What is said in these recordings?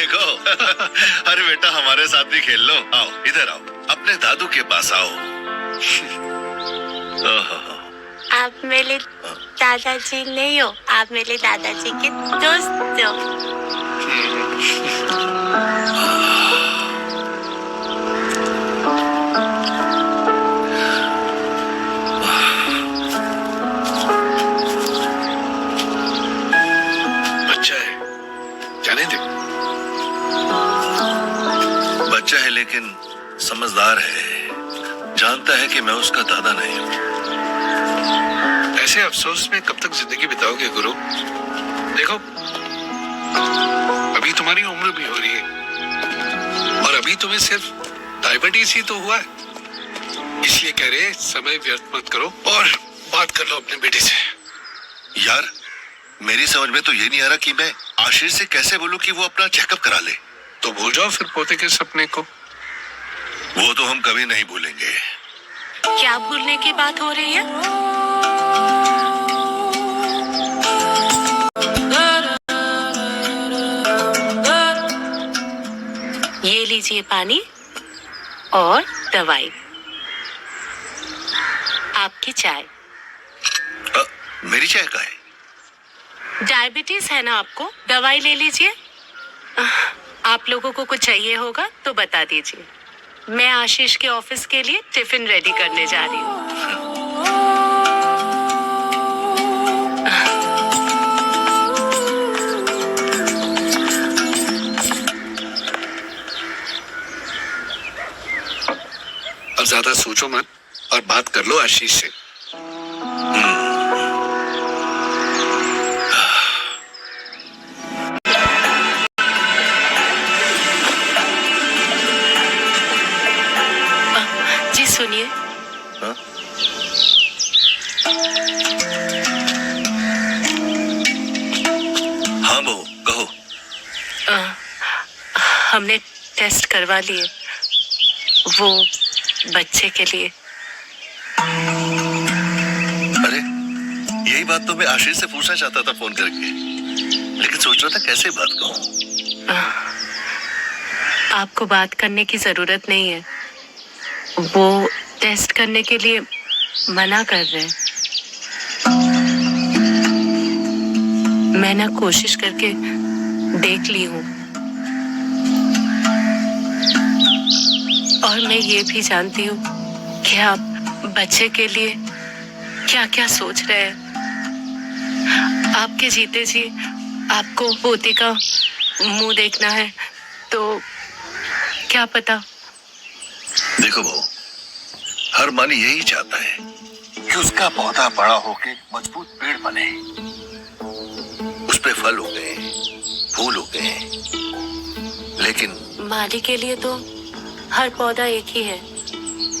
देखो। अरे बेटा हमारे साथ भी खेल लो। आओ इधर आओ, अपने दादू के पास आओ। आप मेरे दादाजी नहीं हो, आप मेरे दादाजी के दोस्त हो। बच्चा है, जाने दे। बच्चा है लेकिन समझदार है, जानता है कि मैं उसका दादा नहीं हूँ। ऐसे अफसोस में कब तक जिंदगी बिताओगे गुरु? देखो अभी तुम्हारी उम्र भी हो रही है और अभी तुम्हें सिर्फ डायबिटीज ही तो हुआ है, इसलिए कह रहे समय व्यर्थ मत करो और बात कर लो अपने बेटे से। यार मेरी समझ में तो ये नहीं आ रहा कि मैं आशीष से कैसे बोलूं कि वो अपना चेकअप करा ले। तो भूल जाओ फिर पोते के सपने को, वो तो हम कभी नहीं भूलेंगे। क्या भूलने की बात हो रही है? ये लीजिए पानी और दवाई, आपकी चाय। मेरी चाय का है? डायबिटीज है ना आपको, दवाई ले लीजिए। आप लोगों को कुछ चाहिए होगा तो बता दीजिए। मैं आशीष के ऑफिस के लिए टिफिन रेडी करने जा रही हूँ। अब ज्यादा सोचो मत और बात कर लो आशीष से। जी सुनिए। हाँ बहू कहो। हमने टेस्ट करवा लिए, वो बच्चे के लिए। अरे यही बात तो मैं आशीष से पूछना चाहता था फोन करके, लेकिन सोच रहा था कैसे बात कहूँ। आपको बात करने की जरूरत नहीं है, वो टेस्ट करने के लिए मना कर रहे हैं। मैं ना कोशिश करके देख ली हूँ और मैं ये भी जानती हूँ कि आप बच्चे के लिए क्या क्या सोच रहे हैं। आपके जीते जी आपको पोते का मुंह देखना है तो क्या पता। देखो बहू, हर मन यही चाहता है कि उसका पौधा बड़ा होके मजबूत पेड़ बने, उस पे फल हो गए, फूल हो गए, लेकिन माली के लिए तो हर पौधा एक ही है,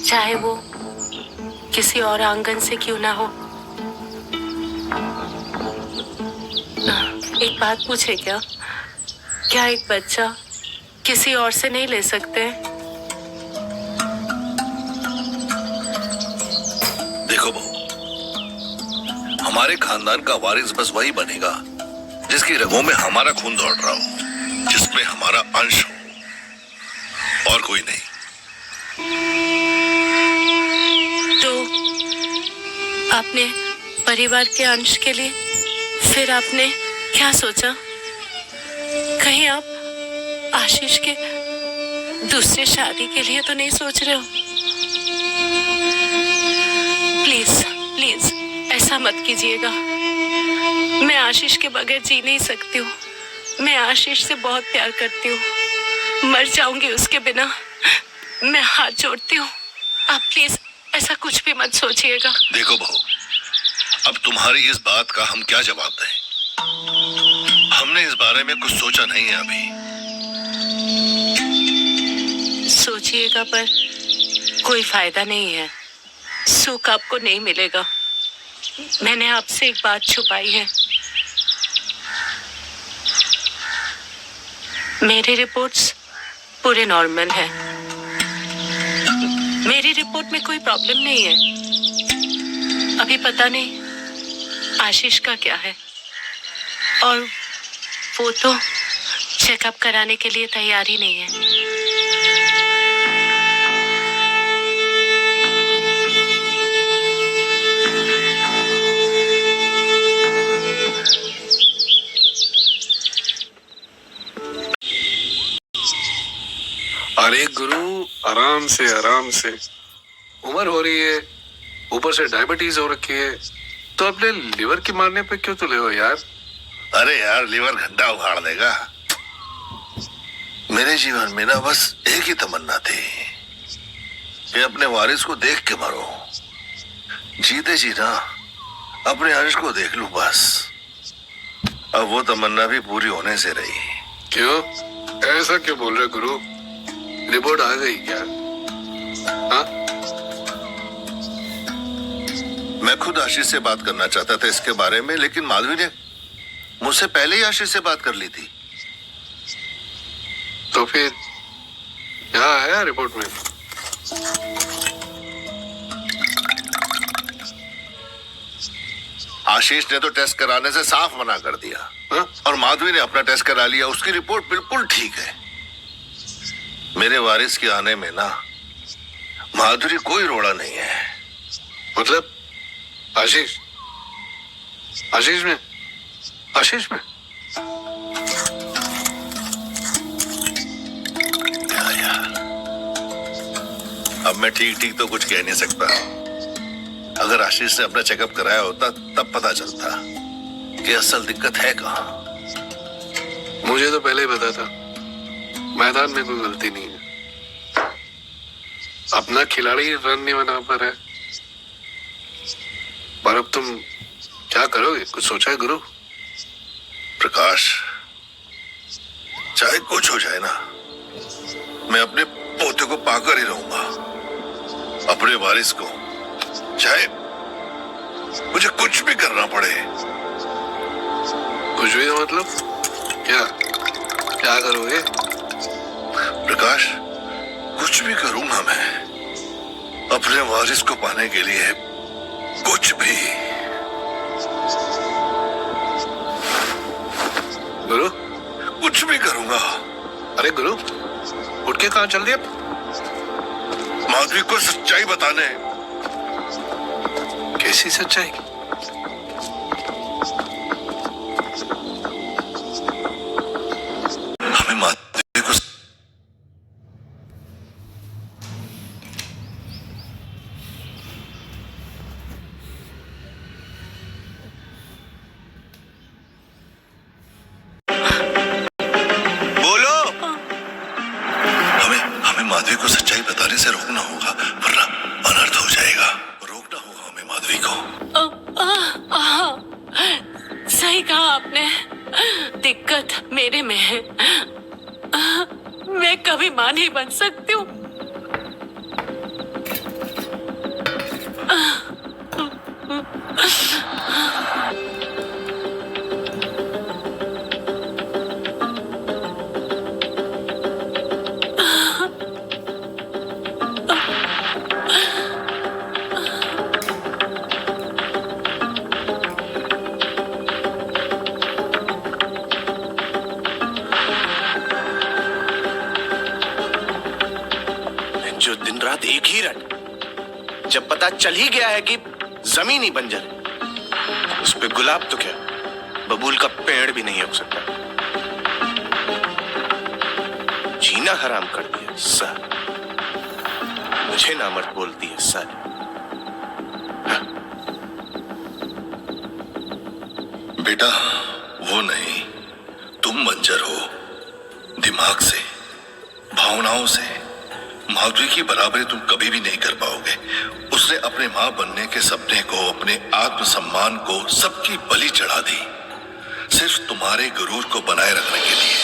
चाहे वो किसी और आंगन से क्यों ना हो। एक बात पूछे क्या एक बच्चा किसी और से नहीं ले सकते? देखो बहू, हमारे खानदान का वारिस बस वही बनेगा जिसकी रगों में हमारा खून दौड़ रहा हो, जिसमें हमारा अंश हो, और कोई नहीं। तो आपने परिवार के अंश के लिए फिर आपने क्या सोचा? कहीं आप आशीष के दूसरे शादी के लिए तो नहीं सोच रहे हो? प्लीज प्लीज ऐसा मत कीजिएगा। मैं आशीष के बगैर जी नहीं सकती हूँ। मैं आशीष से बहुत प्यार करती हूँ, मर जाऊंगी उसके बिना। मैं हाथ जोड़ती हूँ, आप प्लीज ऐसा कुछ भी मत सोचिएगा। देखो बहू, अब तुम्हारी इस बात का हम क्या जवाब दें? हमने इस बारे में कुछ सोचा नहीं है अभी। सोचिएगा पर कोई फायदा नहीं है, सुख आपको नहीं मिलेगा। मैंने आपसे एक बात छुपाई है। मेरी रिपोर्ट्स पूरे नॉर्मल है। मेरी रिपोर्ट में कोई प्रॉब्लम नहीं है। अभी पता नहीं आशीष का क्या है, और वो तो चेकअप कराने के लिए तैयार ही नहीं है। अरे गुरु, आराम से आराम से। उम्र हो रही है, ऊपर से डायबिटीज हो रखी है, तो अपने लिवर की मारने पे क्यों तुले हो यार? अरे यार, लिवर घंटा उखाड़ देगा। मेरे जीवन में ना बस एक ही तमन्ना थी कि अपने वारिस को देख के मरो, जीते जी ना अपने अंश को देख लूं बस। अब वो तमन्ना भी पूरी होने से रही। क्यों ऐसा क्यों बोल रहे गुरु? रिपोर्ट आ गई क्या? हाँ? मैं खुद आशीष से बात करना चाहता था इसके बारे में, लेकिन माधवी ने मुझसे पहले ही आशीष से बात कर ली थी। तो फिर क्या आया रिपोर्ट में? आशीष ने तो टेस्ट कराने से साफ मना कर दिया। हाँ? और माधवी ने अपना टेस्ट करा लिया, उसकी रिपोर्ट बिल्कुल ठीक है। मेरे वारिस के आने में ना माधुरी कोई रोड़ा नहीं है। मतलब आशीष आशीष में आशीष में क्या यार, अब मैं ठीक ठीक तो कुछ कह नहीं सकता। अगर आशीष से अपना चेकअप कराया होता तब पता चलता कि असल दिक्कत है कहाँ। मुझे तो पहले ही पता था, मैदान में कोई गलती नहीं है। अपना खिलाड़ी रन नहीं बना पा रहा है। पर अब तुम क्या करोगे? कुछ सोचा है गुरु? प्रकाश, चाहे कुछ हो जाए ना, मैं अपने पोते को पाकर ही रहूंगा, अपने वारिस को, चाहे मुझे कुछ भी करना पड़े। कुछ भी तो मतलब क्या? क्या करोगे? प्रकाश, कुछ भी करूंगा मैं अपने वारिस को पाने के लिए, कुछ भी। गुरु, कुछ भी करूंगा। अरे गुरु, उठ के कहाँ चल दिया? माधवी को सच्चाई बताने। कैसी सच्चाई? हमें माधवी को बोलो। हमें माधवी को सच्चाई बताने से रोकना होगा, वरना अनर्थ हो जाएगा। रोकना होगा हमें माधवी को। सही कहा आपने, दिक्कत मेरे में है। मैं कभी मां नहीं बन सकती हूँ। जो दिन रात एक ही रट, जब पता चल ही गया है कि जमीन ही बंजर है, उस पे गुलाब तो क्या, बबूल का पेड़ भी नहीं उग सकता। जीना हराम कर दिया सर, मुझे नामर्द बोलती है सर। बेटा, वो नहीं, तुम बंजर हो, दिमाग से, भावनाओं से। माधवी की बराबरी तुम कभी भी नहीं कर पाओगे। उसने अपने मां बनने के सपने को, अपने आत्मसम्मान को, सबकी बलि चढ़ा दी, सिर्फ तुम्हारे गुरूर को बनाए रखने के लिए।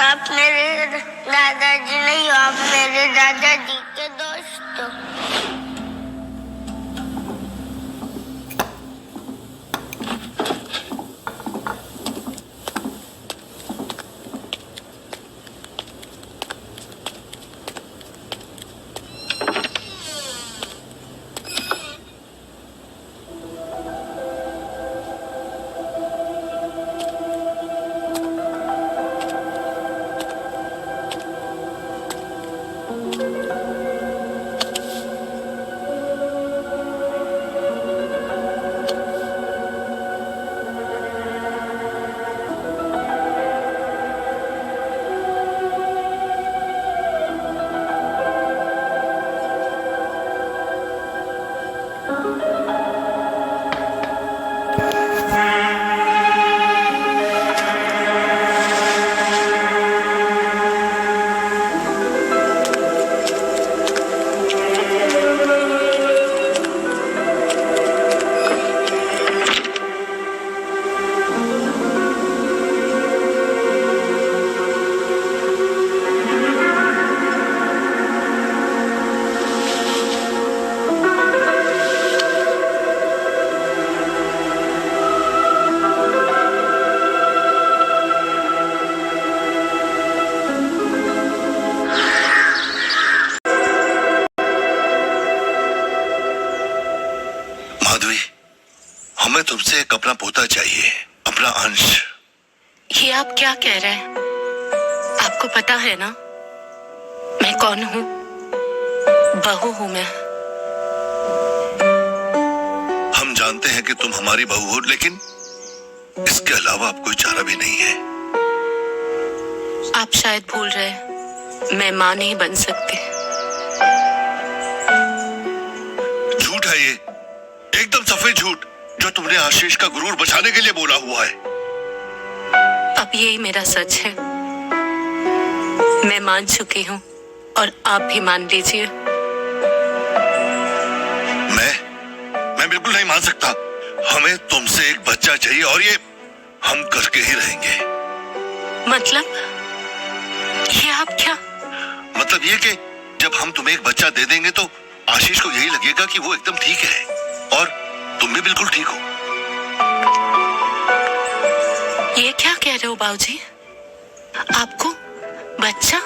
आप मेरे दादाजी नहीं हो, आप मेरे दादाजी के दोस्त हो। हमें तुमसे एक अपना पोता चाहिए, अपना अंश। ये आप क्या कह रहे हैं? आपको पता है ना मैं कौन हूँ? बहू हूँ मैं। हम जानते हैं कि तुम हमारी बहू हो, लेकिन इसके अलावा अब कोई चारा भी नहीं है। आप शायद भूल रहे हैं, मैं माँ नहीं बन सकती। झूठ है ये, एकदम सफेद झूठ, जो तुमने आशीष का गुरूर बचाने के लिए बोला हुआ है। अब यही मेरा सच है। मैं मान चुकी हूँ और आप भी मान लीजिए। मैं बिल्कुल नहीं मान सकता। हमें तुमसे एक बच्चा चाहिए और ये हम करके ही रहेंगे। मतलब ये आप क्या? मतलब ये कि जब हम तुम्हें एक बच्चा दे देंगे तो आशीष को यही लगेगा कि वो एकदम ठीक है और तुम भी बिल्कुल ठीक हो। ये क्या कह रहे हो बाबूजी? आपको बच्चा?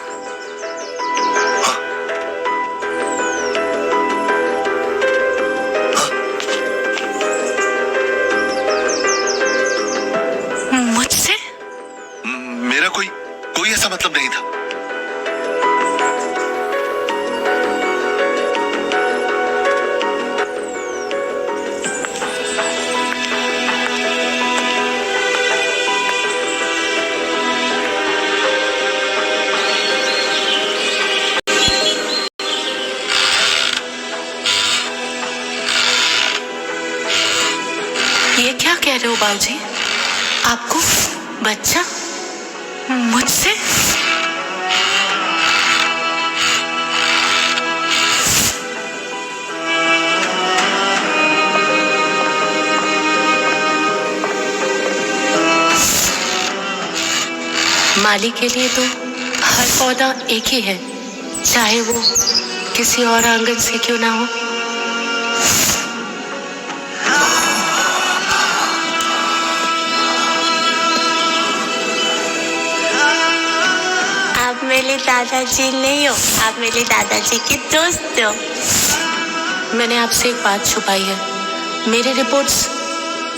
मुझसे? मेरा कोई ऐसा मतलब नहीं था। ये क्या कह रहे हो बाबूजी? आपको बच्चा मुझसे? माली के लिए तो हर पौधा एक ही है, चाहे वो किसी और आंगन से क्यों ना हो। आप मेरे दादाजी नहीं हो, आप मेरे दादाजी के दोस्त हो। मैंने आपसे एक बात छुपाई है। मेरे रिपोर्ट्स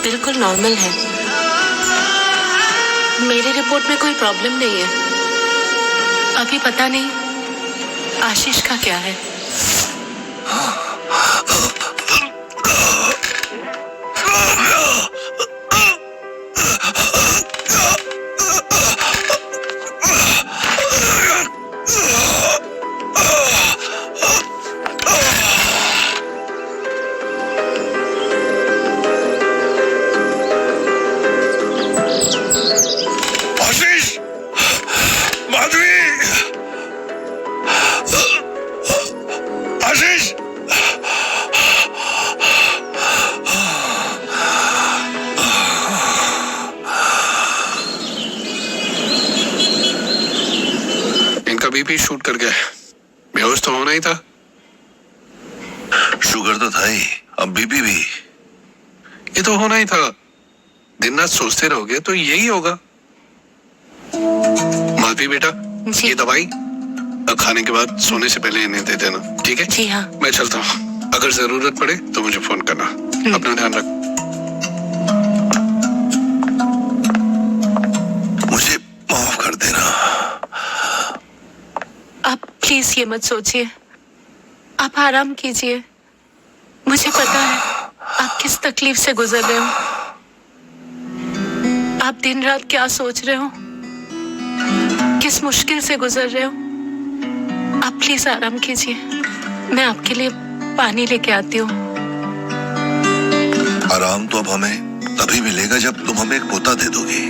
बिल्कुल नॉर्मल हैं। मेरे रिपोर्ट में कोई प्रॉब्लम नहीं है। अभी पता नहीं आशीष का क्या है। बीपी शूट कर गया। बेहोश तो होना ही था। शुगर तो था ही, अब बीपी भी। ये तो होना ही था। दिन रात सोचते रहोगे तो यही होगा। माधवी बेटा, ये दवाई खाने के बाद सोने से पहले इन्हें दे देना, ठीक है? जी हाँ। मैं चलता हूँ। अगर जरूरत पड़े तो मुझे फोन करना। अपना ध्यान रख। मुझे माफ कर देना। आप प्लीज ये मत सोचिए। आप आराम कीजिए। मुझे पता है आप किस तकलीफ से गुजर रहे हो। आप दिन रात क्या सोच रहे हो, किस मुश्किल से गुजर रहे हो। आप प्लीज आराम कीजिए। मैं आपके लिए पानी लेके आती हूँ। आराम तो अब हमें तभी मिलेगा जब तुम हमें एक पोता दे दोगी।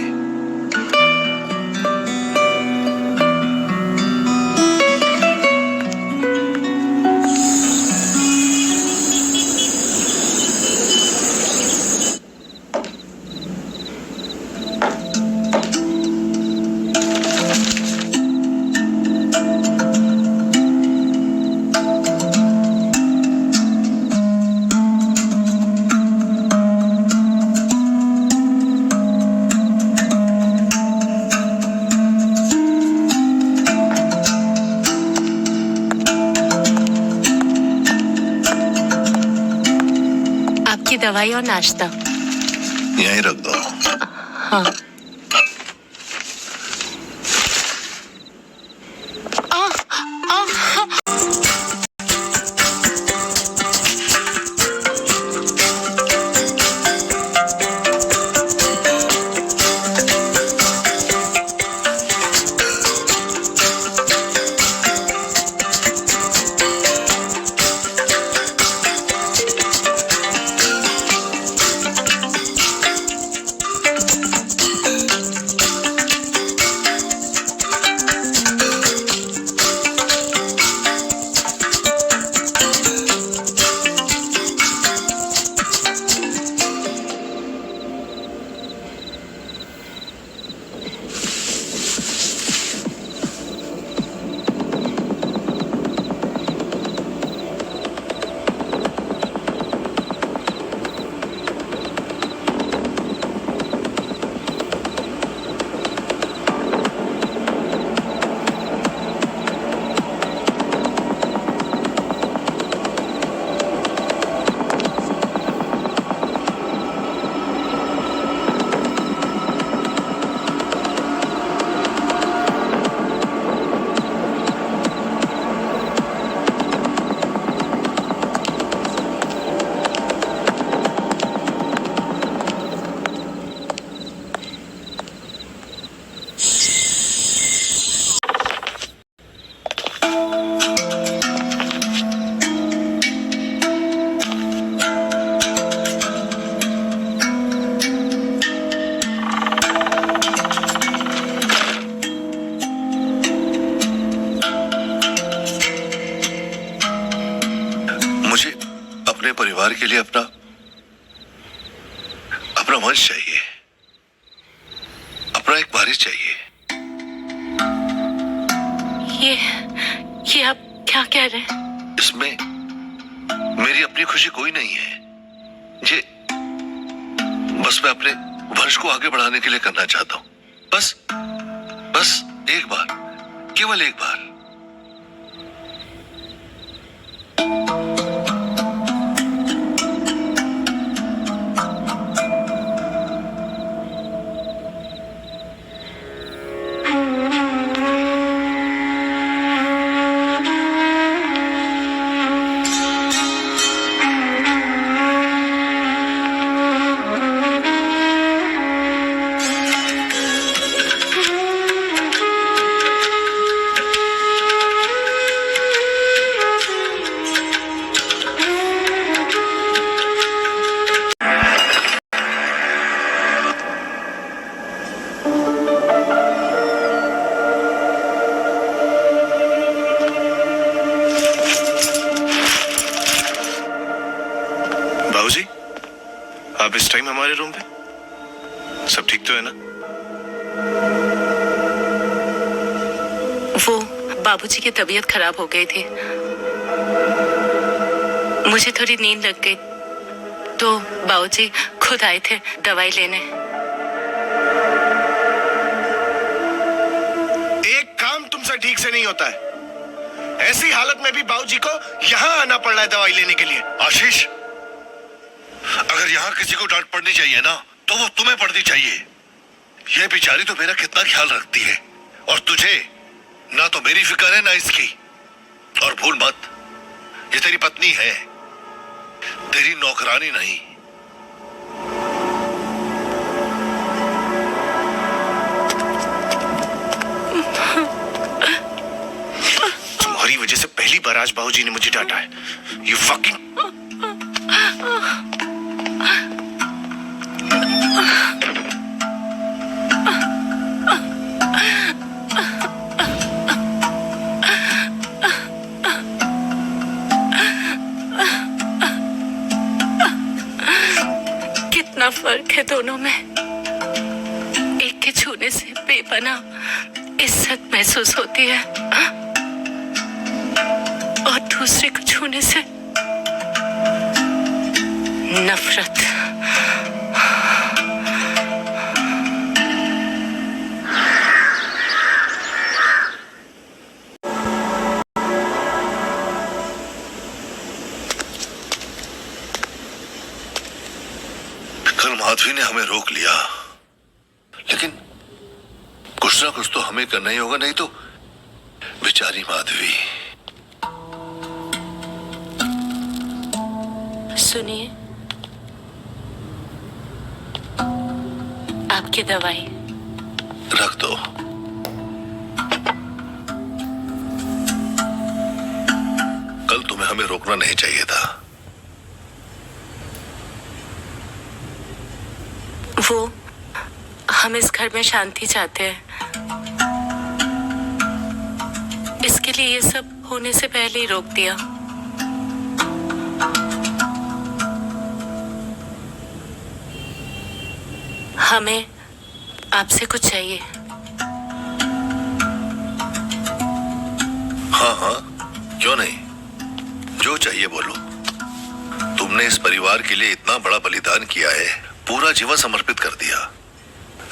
दवाई और नाश्ता। यहीं रख दो। हाँ। मुझे अपने परिवार के लिए अपना वंश चाहिए, अपना एक वारिस चाहिए। ये आप क्या कह रहे हैं? इसमें मेरी अपनी खुशी कोई नहीं है। ये बस मैं अपने वंश को आगे बढ़ाने के लिए करना चाहता हूं। बस एक बार, केवल एक बार। बाबूजी, आप इस टाइम हमारे रूम पे? सब ठीक तो है ना? वो बाबूजी की तबीयत खराब हो गई थी, मुझे थोड़ी नींद लग गई तो बाबूजी खुद आए थे दवाई लेने। एक काम तुमसे ठीक से नहीं होता है। ऐसी हालत में भी बाबूजी को यहाँ आना पड़ रहा है दवाई लेने के लिए। आशीष, अगर यहाँ किसी को डांट पड़नी चाहिए ना, तो वो तुम्हें पड़नी चाहिए। ये बेचारी तो मेरा कितना ख्याल रखती है, और तुझे ना तो मेरी फिक्र है ना इसकी। और भूल मत, ये तेरी पत्नी है, तेरी नौकरानी नहीं। तुम्हारी वजह से पहली बार आज बाबूजी ने मुझे डांटा है। You fucking. कितना फर्क है दोनों में। एक के छूने से बेपनाह इज्जत महसूस होती है और दूसरे को छूने से नफरत। कल माधवी ने हमें रोक लिया, लेकिन कुछ ना कुछ तो हमें करना ही होगा, नहीं तो बेचारी माधवी। सुनिए, आपकी दवाई रख दो। कल तुम्हें हमें रोकना नहीं चाहिए था। वो हम इस घर में शांति चाहते हैं, इसके लिए ये सब होने से पहले ही रोक दिया। हमें आपसे कुछ चाहिए। हाँ हाँ, क्यों नहीं, जो चाहिए बोलो। तुमने इस परिवार के लिए इतना बड़ा बलिदान किया है, पूरा जीवन समर्पित कर दिया।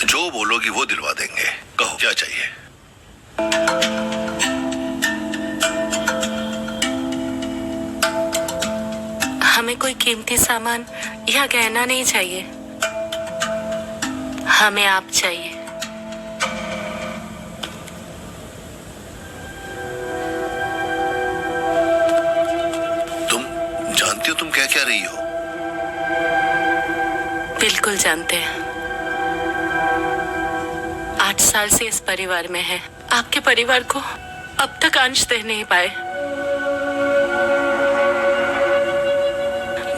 जो बोलोगी वो दिलवा देंगे। कहो क्या चाहिए। हमें कोई कीमती सामान या गहना नहीं चाहिए, हमें आप चाहिए। तुम जानती हो तुम क्या क्या रही हो? बिल्कुल जानते हैं। 8 साल से इस परिवार में है, आपके परिवार को अब तक अंश दे नहीं पाए।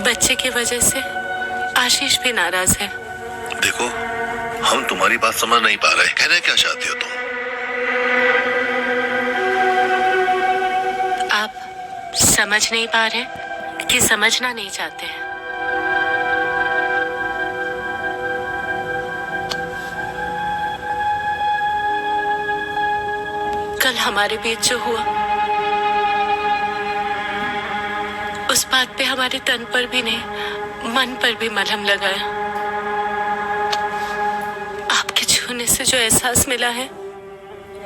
बच्चे की वजह से आशीष भी नाराज है। देखो, हम तुम्हारी बात समझ नहीं पा रहे। कहना क्या चाहती हो तुम? आप समझ नहीं पा रहे कि समझना नहीं चाहते हैं? कल हमारे बीच जो हुआ, उस बात पे हमारे तन पर भी नहीं, मन पर भी मलहम लगाया। आपके छूने से जो एहसास मिला है,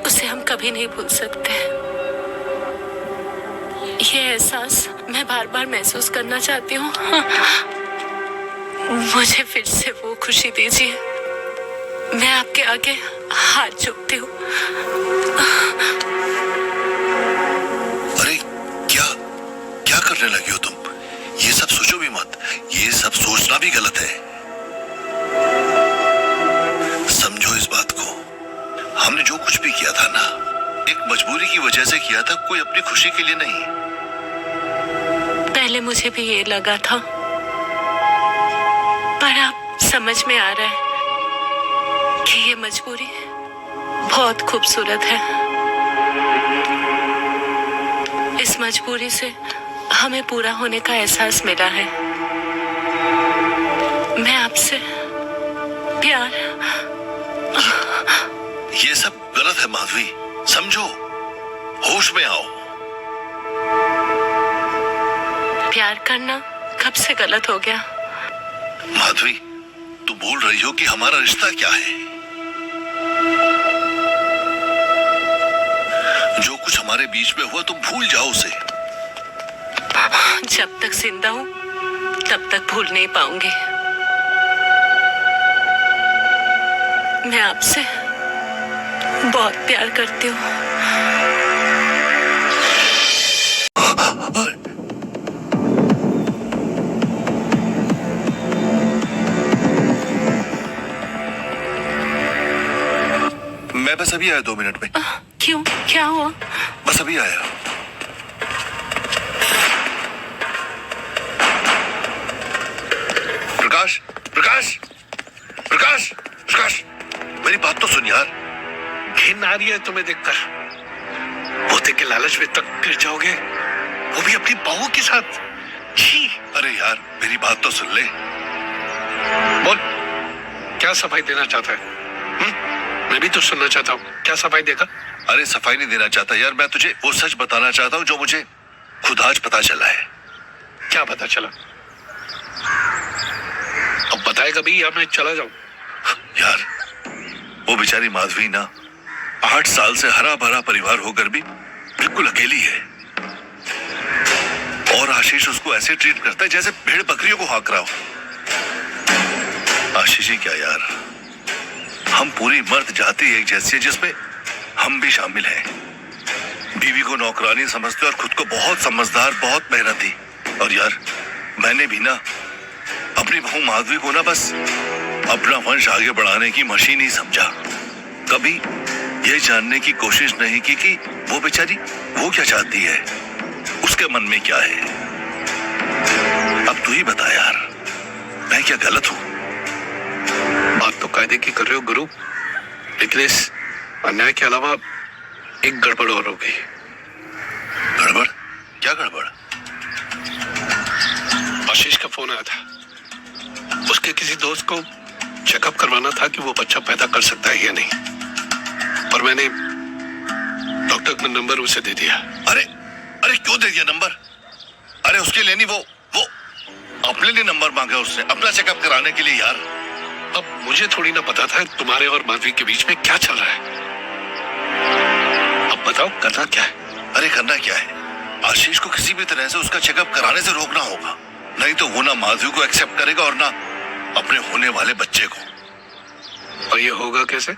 उसे हम कभी नहीं भूल सकते। ये एहसास मैं बार बार महसूस करना चाहती हूँ। मुझे फिर से वो खुशी दीजिए। मैं आपके आगे हाथ जोड़ती हूँ। अरे क्या क्या करने लगी हो तुम? ये सब सोचो भी मत। ये सब सोचना भी गलत है। समझो इस बात को। हमने जो कुछ भी किया था ना, एक मजबूरी की वजह से किया था, कोई अपनी खुशी के लिए नहीं। पहले मुझे भी ये लगा था, पर अब समझ में आ रहा है कि ये मजबूरी बहुत खूबसूरत है। इस मजबूरी से हमें पूरा होने का एहसास मिला है। मैं आपसे प्यार। ये सब गलत है माधवी, समझो, होश में आओ। प्यार करना कब से गलत हो गया? माधवी, तू बोल रही हो कि हमारा रिश्ता क्या है? जो कुछ हमारे बीच में हुआ तुम भूल जाओ उसे। जब तक जिंदा हूं, तब तक भूल नहीं पाऊंगी। मैं आपसे बहुत प्यार करती हूँ। मैं बस अभी आया 2 मिनट में। क्यों, क्या हुआ? बस अभी आया। प्रकाश, प्रकाश, प्रकाश, प्रकाश, मेरी बात तो सुन यार। घिन आ रही है तुम्हें देखकर। पोते के लालच में तक गिर जाओगे, वो भी अपनी बहू के साथ। छी। अरे यार, मेरी बात तो सुन ले। बोल, क्या सफाई देना चाहता है? मैं भी तो सुनना चाहता हूँ। क्या सफाई देगा? अरे सफाई नहीं देना चाहता यार, मैं तुझे वो सच बताना चाहता हूँ जो मुझे खुद आज पता चला है। क्या पता चला? अब बताएगा भी या मैं चला जाऊं? यार, वो बेचारी माधवी ना 8 साल से हरा भरा परिवार होकर भी बिल्कुल अकेली है। और आशीष उसको ऐसे ट्रीट करता है जैसे भेड़ बकरियों को हाँक रहा हो। आशीष ही क्या यार, हम पूरी मर्द जाति एक जैसी है जिसमें हम भी शामिल हैं। बीवी को नौकरानी समझते और खुद को बहुत समझदार, बहुत मेहनती। और यार मैंने भी ना अपनी बहू माधवी को ना बस अपना वंश आगे बढ़ाने की मशीन ही समझा। कभी ये जानने की कोशिश नहीं की कि वो बेचारी वो क्या चाहती है, उसके मन में क्या है। अब तू ही बता यार, मैं क्या गलत हूं? बात तो कायदे की कर रहे हो गुरु, लेकिन इस अन्याय के अलावा एक गड़बड़ और हो गई। गड़बड़? क्या गड़बड़? आशीष का फोन आया था, उसके किसी दोस्त को चेकअप करवाना था कि वो बच्चा पैदा कर सकता है या नहीं, और मैंने डॉक्टर का नंबर उसे दे दिया। अरे अरे क्यों दे दिया नंबर? अरे उसके लिए नहीं, वो अपने लिए नंबर मांगा उसने, अपना चेकअप कराने के लिए यार। अब मुझे थोड़ी ना पता था तुम्हारे और माधवी के बीच में क्या चल रहा है। अब बताओ करना क्या है? अरे करना क्या है, आशीष को किसी भी तरह से उसका चेकअप कराने से रोकना होगा, नहीं तो वो ना माधवी को एक्सेप्ट करेगा और ना अपने होने वाले बच्चे को। और ये होगा कैसे?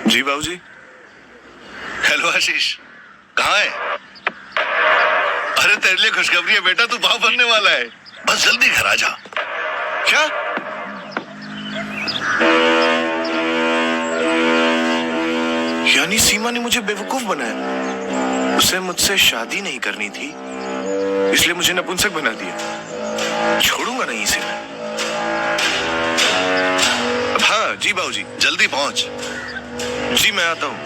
जी बाबूजी। हेलो आशीष, कहाँ है? अरे तेरे लिए खुशखबरी है बेटा, तू बाप बनने वाला है। बस जल्दी घर आ जा। क्या? यानी सीमा ने मुझे बेवकूफ बनाया, उसे मुझसे शादी नहीं करनी थी इसलिए मुझे नपुंसक बना दिया। छोड़ूंगा नहीं इसे मैं। अब हाँ जी बाबूजी। जल्दी पहुंच। जी मैं आता हूं।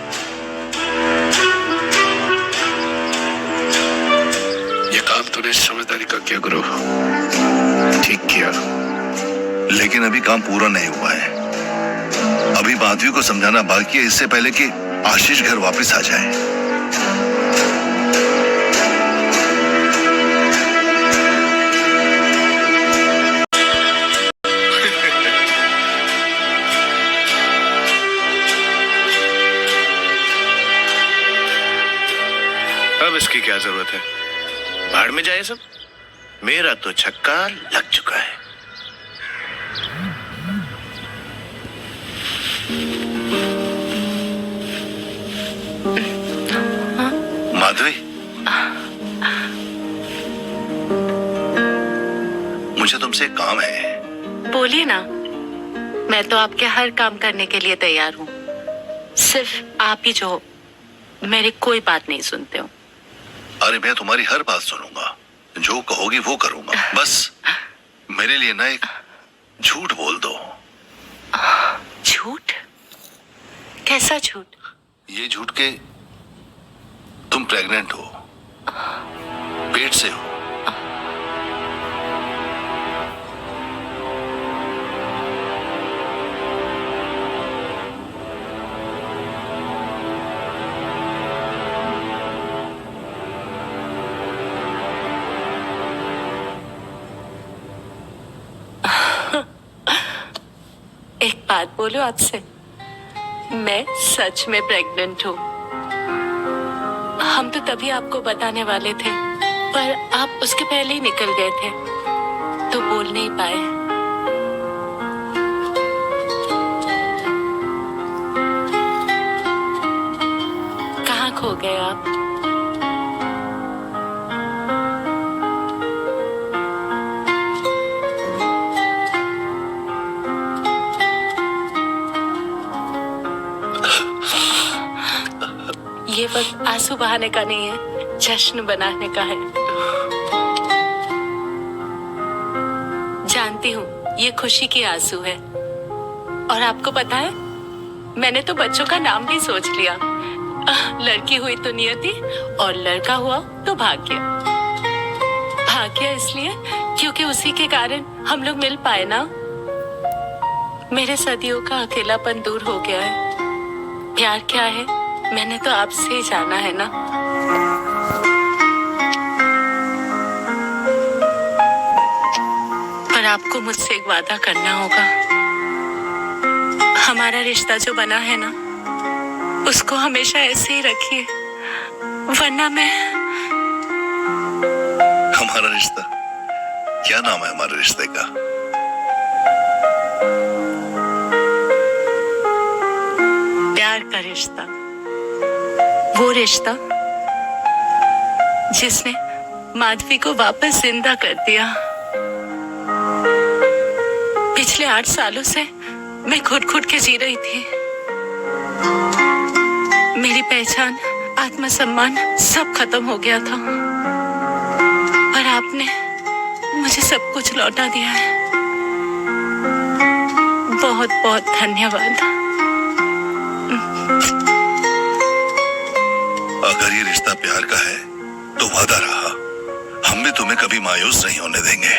ये काम तूने समझदारी का किया गुरु, ठीक किया। लेकिन अभी काम पूरा नहीं हुआ है, अभी माधवी को समझाना बाकी है, इससे पहले कि आशीष घर वापस आ जाए। अब इसकी क्या जरूरत है, भाड़ में जाए सब। मेरा तो छक्का लग चुका है। माधवी, मुझे तुमसे एक काम है। बोलिए ना, मैं तो आपके हर काम करने के लिए तैयार हूँ। सिर्फ आप ही जो मेरी कोई बात नहीं सुनते हो। अरे मैं तुम्हारी हर बात सुनूंगा, जो कहोगी वो करूंगा। बस मेरे लिए ना एक झूठ बोल दो। झूठ? कैसा झूठ? ये झूठ के तुम प्रेग्नेंट हो, पेट से हो। एक बात बोलूं आपसे, मैं सच में प्रेग्नेंट हूँ। हम तो तभी आपको बताने वाले थे, पर आप उसके पहले ही निकल गए थे, तो बोल नहीं पाए। कहाँ खो गए आप? ये वक्त आंसू बहाने का नहीं है, जश्न बनाने का है। जानती हूँ ये खुशी की आंसू है, और आपको पता है मैंने तो बच्चों का नाम भी सोच लिया। लड़की हुई तो नियति, और लड़का हुआ तो भाग्य। भाग्य इसलिए क्योंकि उसी के कारण हम लोग मिल पाए ना। मेरे सदियों का अकेलापन दूर हो गया है। प्यार क्या है मैंने तो आपसे ही जाना है ना। पर आपको मुझसे एक वादा करना होगा। हमारा रिश्ता जो बना है ना, उसको हमेशा ऐसे ही रखिए, वरना मैं। हमारा रिश्ता? क्या नाम है हमारे रिश्ते का? प्यार का रिश्ता, वो रिश्ता जिसने माधवी को वापस जिंदा कर दिया। पिछले 8 सालों से मैं घुट के जी रही थी। मेरी पहचान, आत्मसम्मान सब खत्म हो गया था, पर आपने मुझे सब कुछ लौटा दिया है। बहुत बहुत धन्यवाद। अगर ये रिश्ता प्यार का है तो वादा रहा, हम भी तुम्हें कभी मायूस नहीं होने देंगे।